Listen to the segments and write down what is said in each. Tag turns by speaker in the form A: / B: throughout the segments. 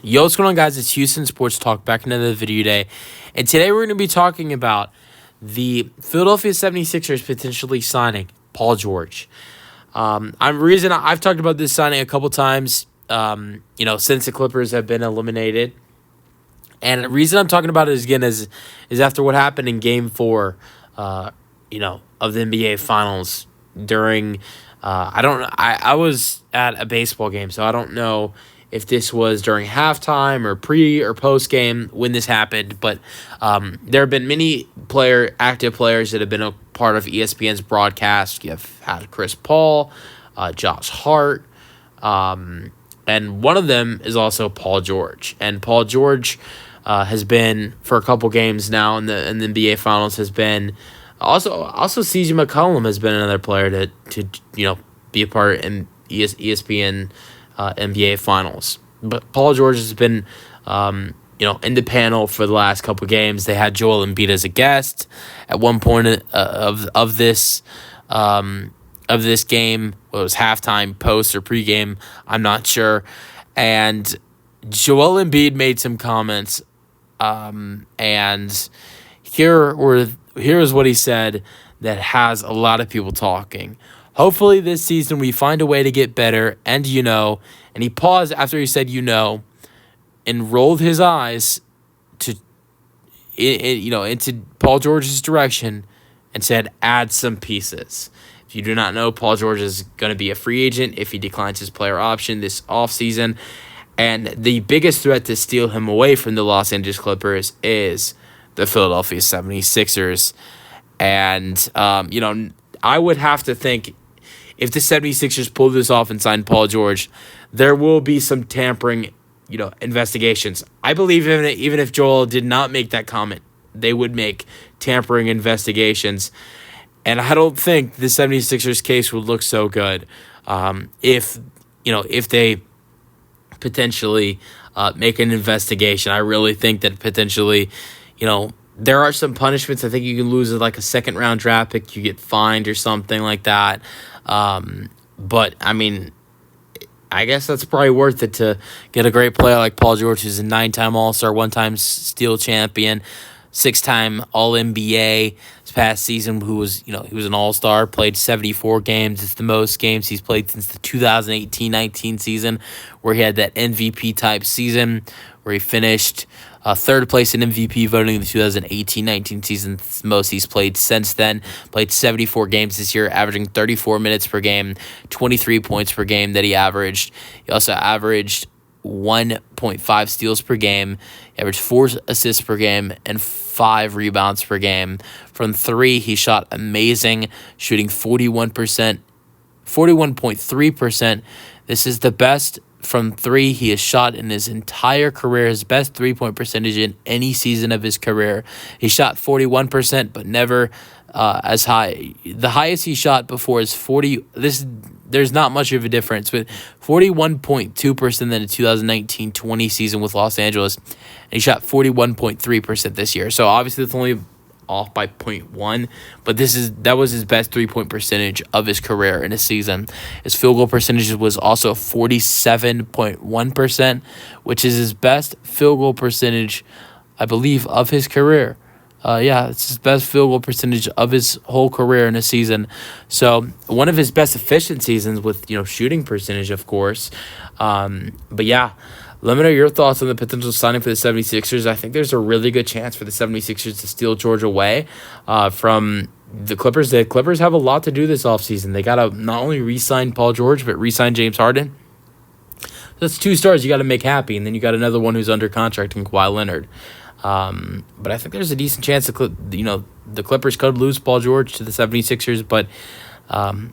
A: Yo, what's going on, guys? It's Houston Sports Talk, back another video today. And today we're going to be talking about the Philadelphia 76ers potentially signing Paul George. I've talked about this signing a couple times, since the Clippers have been eliminated. And the reason I'm talking about it is after what happened in Game 4, of the NBA Finals during, I was at a baseball game, so I don't know if this was during halftime or pre or post game when this happened, but there have been many active players that have been a part of ESPN's broadcast. You've had Chris Paul, Josh Hart, and one of them is also Paul George. And Paul George has been for a couple games now in the NBA Finals. Has been also CJ McCollum has been another player to be a part in ESPN. NBA Finals. But Paul George has been, in the panel for the last couple games. They had Joel Embiid as a guest at one point of this game. Whether it was halftime, post, or pregame, I'm not sure. And Joel Embiid made some comments, and here is what he said that has a lot of people talking. Hopefully this season we find a way to get better, and and he paused after he said and rolled his eyes into Paul George's direction and said, add some pieces. If you do not know, Paul George is going to be a free agent if he declines his player option this offseason, and the biggest threat to steal him away from the Los Angeles Clippers is the Philadelphia 76ers. And, I would have to think if the 76ers pull this off and sign Paul George, there will be some tampering, investigations. I believe even if Joel did not make that comment, they would make tampering investigations. And I don't think the 76ers case would look so good if they potentially make an investigation. I really think that potentially, there are some punishments. I think you can lose like a second-round draft pick. You get fined or something like that. But, I guess that's probably worth it to get a great player like Paul George, who's a 9-time All-Star, 1-time Steel champion, 6-time All-NBA this past season, who was, he was an All-Star, played 74 games. It's the most games he's played since the 2018-19 season, where he had that MVP-type season, where he finished third place in MVP voting in the 2018-19 season. It's the most he's played since then. Played 74 games this year, averaging 34 minutes per game, 23 points per game that he averaged. He also averaged 1.5 steals per game, he averaged 4 assists per game, and 5 rebounds per game. From three, he shot amazing, shooting 41.3%. This is the best from three he has shot in his entire career, his best three-point percentage in any season of his career. He shot 41%, but never as high. The highest he shot before is 40. There's not much of a difference, with 41.2% in the 2019-20 season with Los Angeles, and he shot 41.3% this year. So obviously it's only off by 0.1, but that was his best three-point percentage of his career in a season. His field goal percentage was also 47.1%, which is his best field goal percentage, I believe, of his career. It's his best field goal percentage of his whole career in a season. So one of his best efficient seasons with shooting percentage, of course. Let me know your thoughts on the potential signing for the 76ers. I think there's a really good chance for the 76ers to steal George away from the Clippers. The Clippers have a lot to do this offseason. They got to not only re-sign Paul George, but re-sign James Harden. That's 2 stars you got to make happy, and then you got another one who's under contract in Kawhi Leonard. But I think there's a decent chance the Clippers could lose Paul George to the 76ers, but I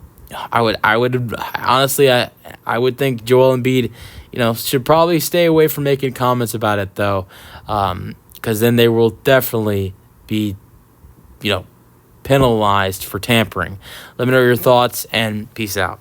A: would honestly think Joel Embiid should probably stay away from making comments about it, though, because then they will definitely be penalized for tampering. Let me know your thoughts, and peace out.